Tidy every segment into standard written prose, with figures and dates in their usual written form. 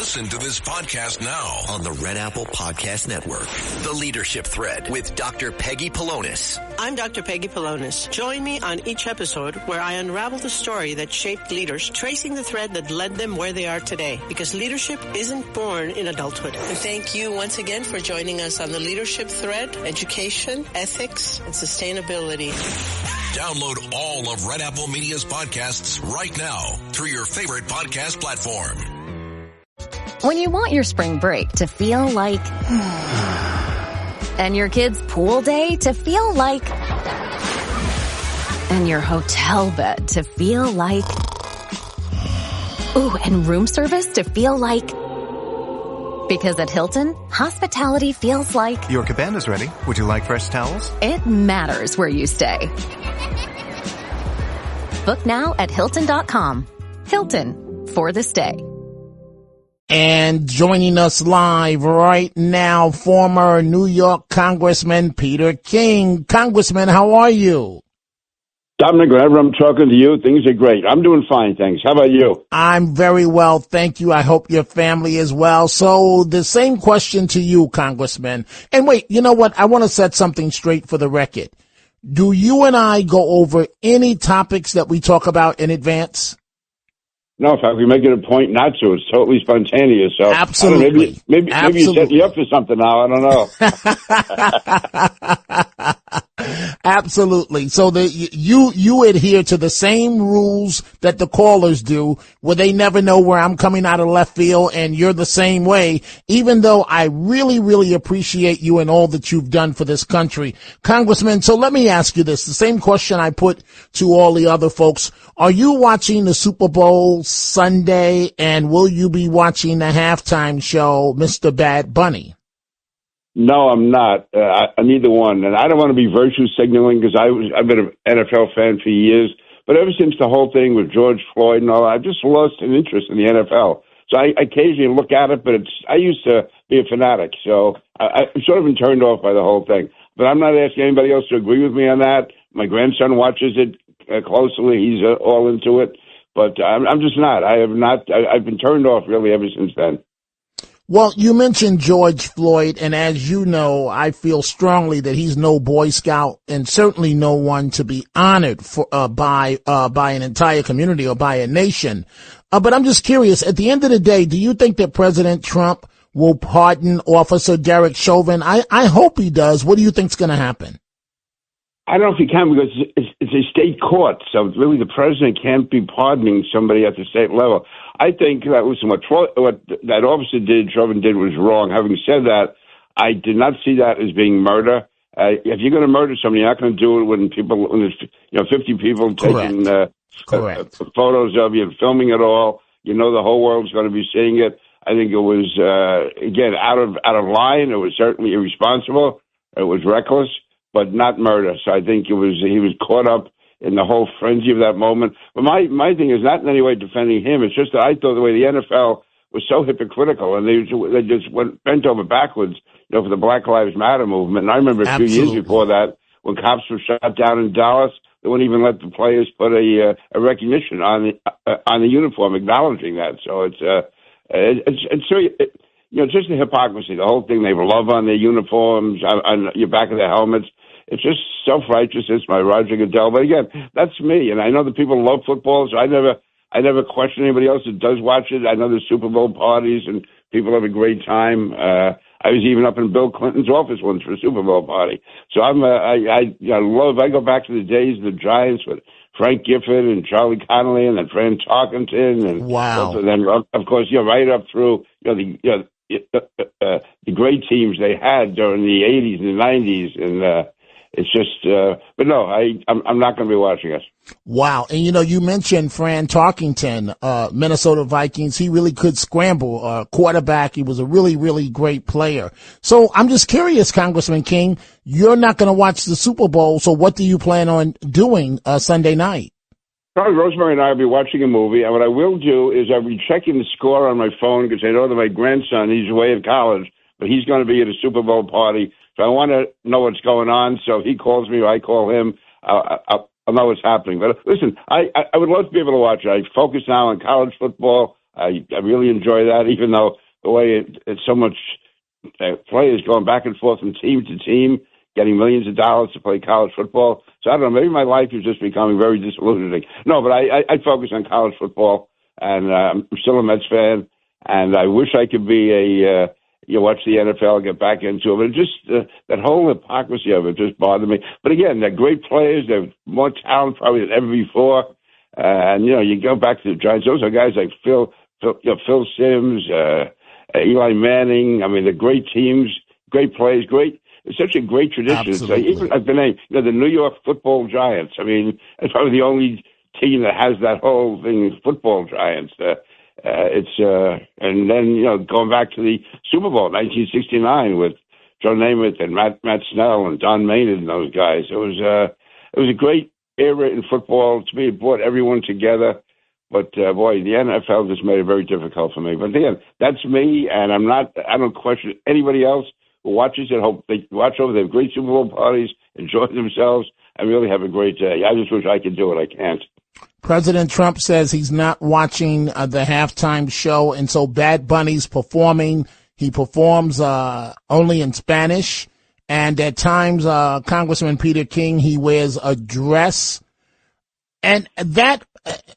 Listen to this podcast now on the Red Apple Podcast Network. The Leadership Thread with Dr. Peggy Polonus. I'm Dr. Peggy Polonus. Join me on each episode where I unravel the story that shaped leaders, tracing the thread that led them where they are today. Because leadership isn't born in adulthood. And thank you once again for joining us on the Leadership Thread, education, ethics, and sustainability. Download all of Red Apple Media's podcasts right now through your favorite podcast platform. When you want your spring break to feel like... and your kids' pool day to feel like... and your hotel bed to feel like... ooh, and room service to feel like... because at Hilton, hospitality feels like... Your cabana's ready. Would you like fresh towels? It matters where you stay. Book now at Hilton.com. Hilton, for the stay. And joining us live right now, former New York Congressman Peter King. Congressman, how are you? Dominic, whenever I'm talking to you, things are great. I'm doing fine, thanks. How about you? I'm very well, thank you. I hope your family is well. So the same question to you, Congressman. And wait, you know what? I want to set something straight for the record. Do you and I go over any topics that we talk about in advance? No, in fact, we make it a point not to. It's totally spontaneous. So absolutely. Maybe you set me up for something now. I don't know. Absolutely. So you adhere to the same rules that the callers do, where they never know where I'm coming out of left field, and you're the same way, even though I really, really appreciate you and all that you've done for this country. Congressman, so let me ask you this, the same question I put to all the other folks. Are you watching the Super Bowl Sunday, and will you be watching the halftime show, Mr. Bad Bunny? No, I'm not. Neither one. And I don't want to be virtue signaling because I've been an NFL fan for years. But ever since the whole thing with George Floyd and all, I've just lost an interest in the NFL. So I occasionally look at it, but I used to be a fanatic. So I've sort of been turned off by the whole thing. But I'm not asking anybody else to agree with me on that. My grandson watches it closely. He's all into it. But I'm just not. I've been turned off really ever since then. Well, you mentioned George Floyd, and as you know, I feel strongly that he's no Boy Scout and certainly no one to be honored for, by an entire community or by a nation. But I'm just curious, at the end of the day, do you think that President Trump will pardon Officer Derek Chauvin? I hope he does. What do you think's going to happen? I don't know if he can because it's a state court, so really the president can't be pardoning somebody at the state level. I think that what that officer Chauvin did was wrong. Having said that, I did not see that as being murder. If you're going to murder somebody, you're not going to do it when there's 50 people taking photos of you, filming it all. You know the whole world's going to be seeing it. I think it was again out of line. It was certainly irresponsible. It was reckless, but not murder. So I think he was caught up in the whole frenzy of that moment. But my thing is not in any way defending him. It's just that I thought the way the NFL was so hypocritical, and they just went bent over backwards, for the Black Lives Matter movement. And I remember a few years before that, when cops were shot down in Dallas, they wouldn't even let the players put a recognition on the uniform acknowledging that. So it's just the hypocrisy. The whole thing, they have love on their uniforms, on your back of their helmets. It's just self-righteous. It's my Roger Goodell. But again, that's me. And I know that people love football, so I never question anybody else that does watch it. I know there's Super Bowl parties and people have a great time. I was even up in Bill Clinton's office once for a Super Bowl party. So I go back to the days of the Giants with Frank Gifford and Charlie Connolly and then Fran Tarkenton. And wow. And then, of course, right up through, the great teams they had during the 80s and the 90s. And, it's just, but no, I'm not going to be watching it. Wow. And, you mentioned Fran Tarkenton, Minnesota Vikings. He really could scramble, quarterback. He was a really, really great player. So I'm just curious, Congressman King, you're not going to watch the Super Bowl. So what do you plan on doing, Sunday night? Probably Rosemary and I will be watching a movie. And what I will do is I'll be checking the score on my phone because I know that my grandson, he's away at college, but he's going to be at a Super Bowl party. So I want to know what's going on. So if he calls me or I call him, I'll know what's happening. But listen, I would love to be able to watch it. I focus now on college football. I really enjoy that, even though the way it's so much players going back and forth from team to team, getting millions of dollars to play college football. So I don't know, maybe my life is just becoming very disillusioning. No, but I focus on college football, and I'm still a Mets fan, and I wish I could be watch the NFL, get back into it. But it just, that whole hypocrisy of it just bothered me. But again, they're great players. They're more talent probably than ever before. And, you go back to the Giants. Those are guys like Phil Simms, Eli Manning. I mean, they're great teams, great players, it's such a great tradition. Absolutely. It's like the name, the New York Football Giants. I mean, it's probably the only team that has that whole thing, football Giants. And then, going back to the Super Bowl, 1969, with Joe Namath and Matt Snell and Don Maynard and those guys. It was a great era in football. To me, it brought everyone together. But, boy, the NFL just made it very difficult for me. But again, that's me, and I don't question anybody else who watches it. Hope they watch over. They have great Super Bowl parties, enjoy themselves, and really have a great day. I just wish I could do it. I can't. President Trump says he's not watching the halftime show, and so Bad Bunny's performing. He performs only in Spanish, and at times, Congressman Peter King, he wears a dress. And that,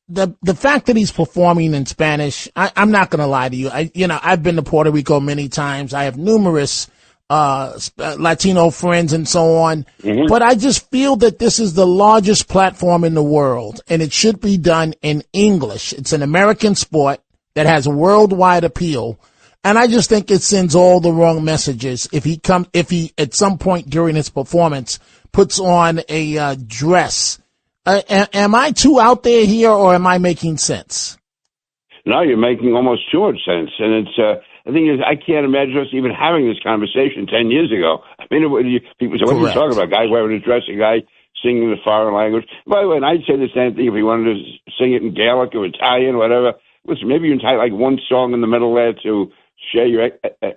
the fact that he's performing in Spanish, I'm not going to lie to you. I've been to Puerto Rico many times. I have numerous Latino friends and so on. Mm-hmm. But I just feel that this is the largest platform in the world, and it should be done in English. It's an American sport that has worldwide appeal. And I just think it sends all the wrong messages if he at some point during his performance puts on a dress. Am I too out there here, or am I making sense? No, you're making almost too much sense. And it's, the thing is, I can't imagine us even having this conversation 10 years ago. I mean, people say, what are you talking about? A guy wearing a dress, a guy singing the foreign language. By the way, and I'd say the same thing if he wanted to sing it in Gaelic or Italian, whatever. Listen, maybe you can tie like one song in the middle there to share your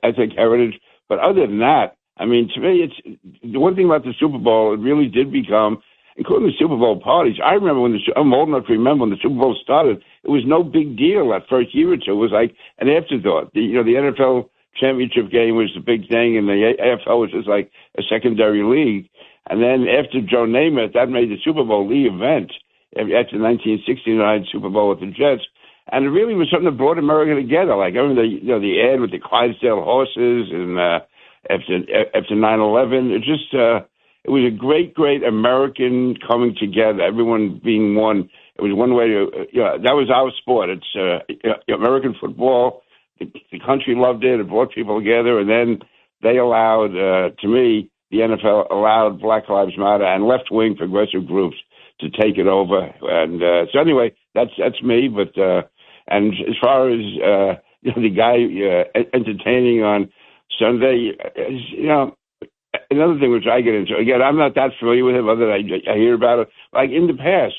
ethnic heritage. But other than that, I mean, to me, it's the one thing about the Super Bowl, it really did become, including the Super Bowl parties. I remember I'm old enough to remember when the Super Bowl started, it was no big deal that first year or two. It was like an afterthought. The NFL championship game was the big thing, and the AFL was just like a secondary league. And then after Joe Namath, that made the Super Bowl the event after the 1969 Super Bowl with the Jets. And it really was something that brought America together. Like, I remember the ad with the Clydesdale horses, and after 9/11, it just it was a great, great American coming together, everyone being one. It was one way to, that was our sport. It's American football. The country loved it. It brought people together. And then they allowed, to me, the NFL allowed Black Lives Matter and left-wing progressive groups to take it over. And so anyway, that's me. But and as far as the guy entertaining on Sunday, another thing which I get into, again, I'm not that familiar with him, other than I hear about it. Like in the past,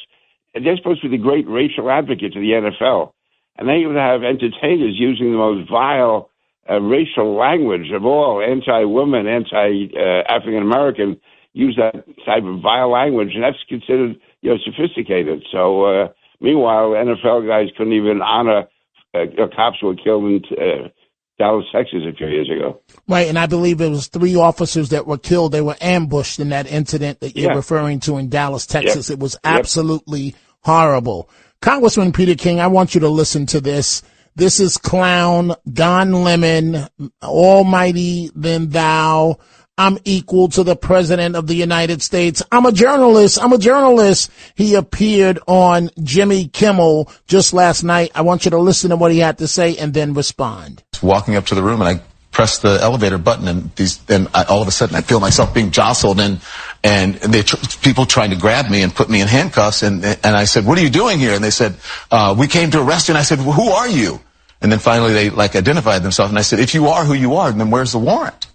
they're supposed to be the great racial advocates of the NFL, and they would have entertainers using the most vile racial language of all, anti-women, anti-African American, use that type of vile language, and that's considered sophisticated. So meanwhile, NFL guys couldn't even honor cops who were killed in Dallas, Texas a few years ago. Right, and I believe it was 3 officers that were killed. They were ambushed in that incident that you're referring to in Dallas, Texas. It was absolutely horrible. Congressman Peter King, I want you to listen to this. This is clown Don Lemon, almighty than thou. I'm equal to the President of the United States. I'm a journalist. He appeared on Jimmy Kimmel just last night. I want you to listen to what he had to say and then respond. Walking up to the room, and I press the elevator button, and all of a sudden I feel myself being jostled, and people trying to grab me and put me in handcuffs, and I said, "What are you doing here?" And they said, "We came to arrest you." And I said, "Well, who are you?" And then finally they identified themselves, and I said, "If you are who you are, then where's the warrant?"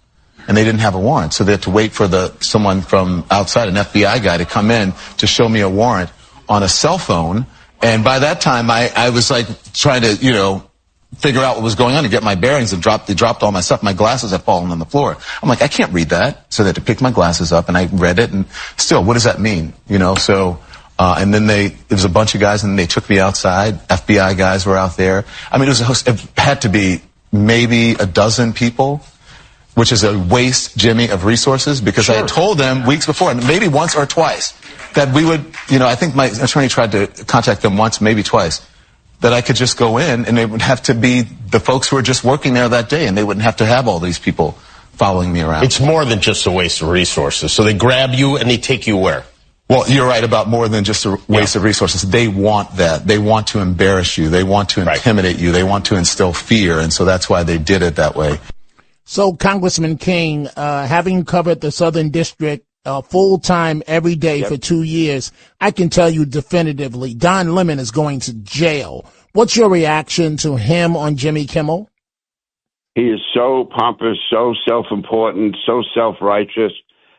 And they didn't have a warrant, so they had to wait for someone from outside, an FBI guy, to come in to show me a warrant on a cell phone. And by that time, I was like trying to, figure out what was going on to get my bearings, and they dropped all my stuff. My glasses had fallen on the floor. I'm like, I can't read that. So they had to pick my glasses up, and I read it, and still, what does that mean? So And then there was a bunch of guys, and they took me outside. FBI guys were out there. I mean, it had to be maybe a dozen people, which is a waste, Jimmy, of resources, because I had told them weeks before, and maybe once or twice, that we would, I think my attorney tried to contact them once, maybe twice, that I could just go in, and they would have to be the folks who were just working there that day, and they wouldn't have to have all these people following me around. It's more than just a waste of resources. So they grab you and they take you where? Well, you're right about more than just a waste of resources. They want that. They want to embarrass you. They want to intimidate you. They want to instill fear, and so that's why they did it that way. So, Congressman King, having covered the Southern District full-time every day for 2 years, I can tell you definitively Don Lemon is going to jail. What's your reaction to him on Jimmy Kimmel? He is so pompous, so self-important, so self-righteous.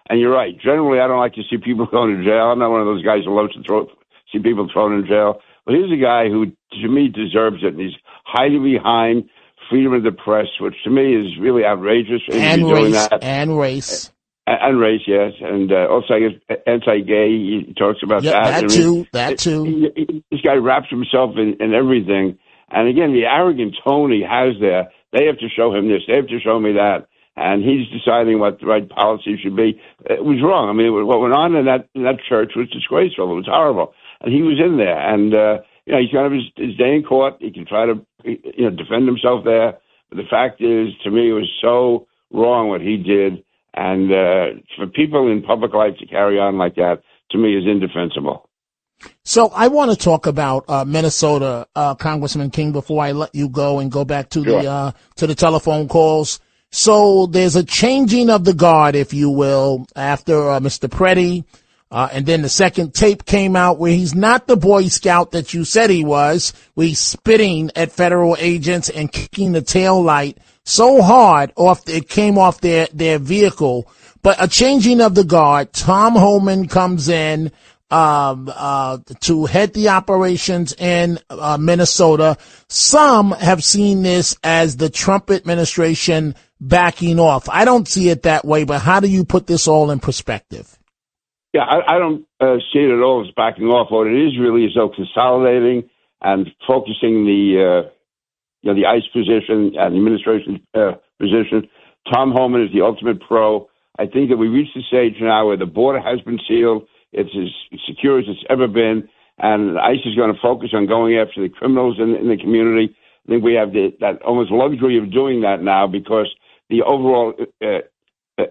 And you're right. Generally, I don't like to see people going to jail. I'm not one of those guys who loves to see people thrown in jail. But here's a guy who, to me, deserves it. And he's highly behind freedom of the press, which to me is really outrageous. And race. And race, yes. And also, I guess, anti-gay. He talks about that. That too. This guy wraps himself in everything. And again, the arrogant tone he has there, they have to show him this. They have to show me that. And he's deciding what the right policy should be. It was wrong. I mean, what went on in that church was disgraceful. It was horrible. And he was in there. And, he's going to have his day in court. He can try to, defend himself there. But the fact is, to me, it was so wrong what he did. And for people in public life to carry on like that, to me, is indefensible. So I want to talk about Minnesota, Congressman King, before I let you go and go back to the telephone calls. So there's a changing of the guard, if you will, after Mr. Preddy. And then the second tape came out where he's not the Boy Scout that you said he was, where he's spitting at federal agents and kicking the tail light so hard it came off their vehicle. But a changing of the guard. Tom Homan comes in to head the operations in Minnesota. Some have seen this as the Trump administration backing off. I don't see it that way, but how do you put this all in perspective? Yeah, I don't see it at all as backing off. What it is really is though consolidating and focusing the ICE position and the administration position. Tom Homan is the ultimate pro. I think that we reached the stage now where the border has been sealed. It's as secure as it's ever been, and ICE is going to focus on going after the criminals in the community. I think we have that almost luxury of doing that now because the overall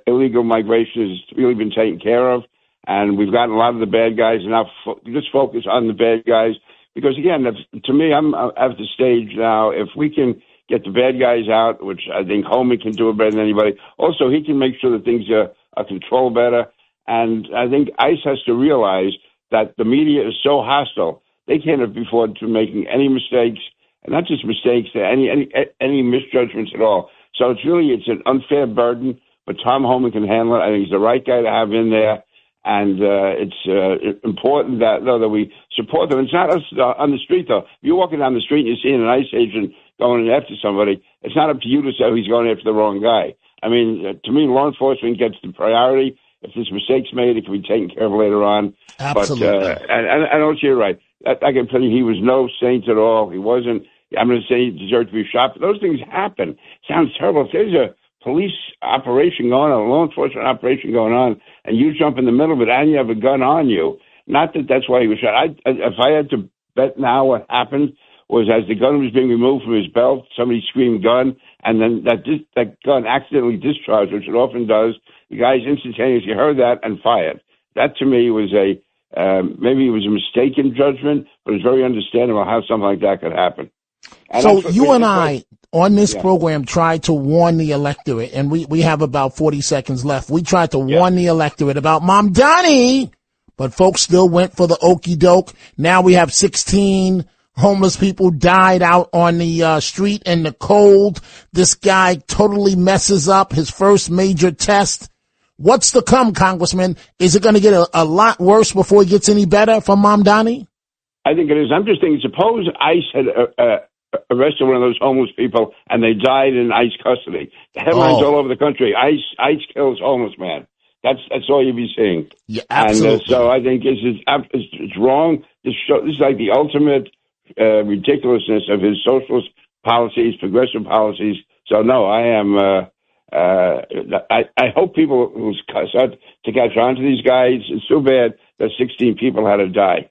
illegal migration has really been taken care of, and we've gotten a lot of the bad guys, and now just focus on the bad guys. Because, again, to me, I'm at the stage now, if we can get the bad guys out, which I think Homan can do it better than anybody, also he can make sure that things are controlled better. And I think ICE has to realize that the media is so hostile, they can't afford to making any mistakes, and not just mistakes, any misjudgments at all. So it's an unfair burden, but Tom Homan can handle it. I think he's the right guy to have in there. And it's important that we support them. It's not us on the street, though. If you're walking down the street and you're seeing an ICE agent going after somebody, it's not up to you to say he's going after the wrong guy. I mean, to me, law enforcement gets the priority. If there's mistakes made, it can be taken care of later on. Absolutely. But, and also, you're right. I can tell you he was no saint at all. He wasn't. I'm going to say he deserved to be shot. But those things happen. Sounds terrible. If there's a police operation going on, a law enforcement operation going on, and you jump in the middle of it and you have a gun on you, not that that's why he was shot. If I had to bet now, what happened was as the gun was being removed from his belt, somebody screamed gun, and then that gun accidentally discharged, which it often does. The guys instantaneously heard that and fired. That to me was maybe it was a mistaken judgment, but it's very understandable how something like that could happen. And so you and I on this program tried to warn the electorate, and we have about 40 seconds left. We tried to warn the electorate about Mamdani, but folks still went for the okie doke. Now we have 16 homeless people died out on the street in the cold. This guy totally messes up his first major test. What's to come, Congressman? Is it going to get a lot worse before it gets any better for Mamdani? I think it is. I'm just thinking, suppose ICE had arrested one of those homeless people and they died in ICE custody. The headlines all over the country, ICE kills homeless man. That's all you'll be seeing. Yeah, absolutely. And so I think it's wrong. This is like the ultimate ridiculousness of his socialist policies, progressive policies. So no, I am. I hope people will start to catch on to these guys. It's so bad that 16 people had to die.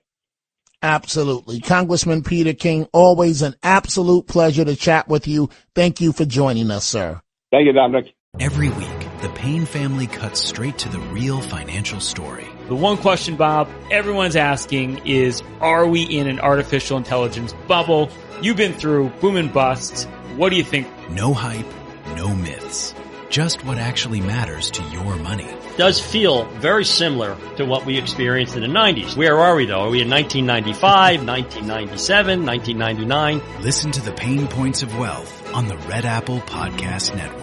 Absolutely. Congressman Peter King, always an absolute pleasure to chat with you. Thank you for joining us, sir. Thank you, Dominic. Every week, the Payne family cuts straight to the real financial story. The one question, Bob, everyone's asking is, are we in an artificial intelligence bubble? You've been through boom and bust. What do you think? No hype, no myths. Just what actually matters to your money. Does feel very similar to what we experienced in the 90s. Where are we, though? Are we in 1995, 1997, 1999? Listen to the Pain Points of Wealth on the Red Apple Podcast Network.